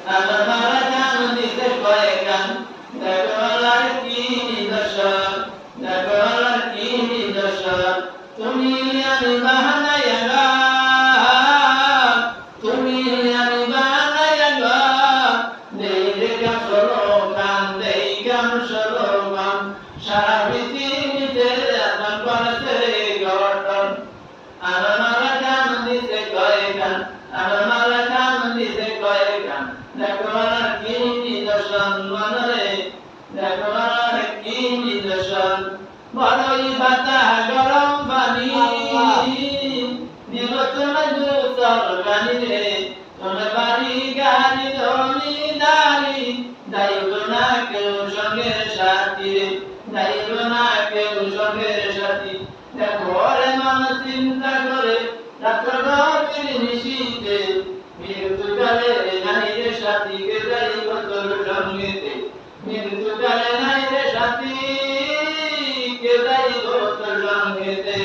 আমার মারা গান দিতে কয় গান দেখো আল্লাহর কি নিদর্শন দেখো আল্লাহর কি নিদর্শন তুমি আমি বাহানায়া গান তুমি আমি বাহানায়া গান দেই রেখা সরো গান দেই গান সরো গান সারা পৃথিবীতে আমার করেছে গঠন আমার মারা গান দিতে কয় গান আমার মারা গান দিতে কয় গান দেখো আর কি নিদর্শন মনরে দেখো আর কি নিদর্শন বড়ই পাতা গরম পানি নিবতনে দুতর গানি রে তোমার বাড়ি গাড়ি ধনি দাড়ি দাইব না কেউ সঙ্গের সাথী রে দাইব না কেউ সঙ্গের সাথী দেখো রে মানুষ চিন্তা করে রাত্র গভীর নিশীথে মৃত্যুকালে নাই রে সাথী কে যাইব তোর সঙ্গেতে মৃত্যুকালে নাই রে সাথী কে যাইব তোর সঙ্গেতে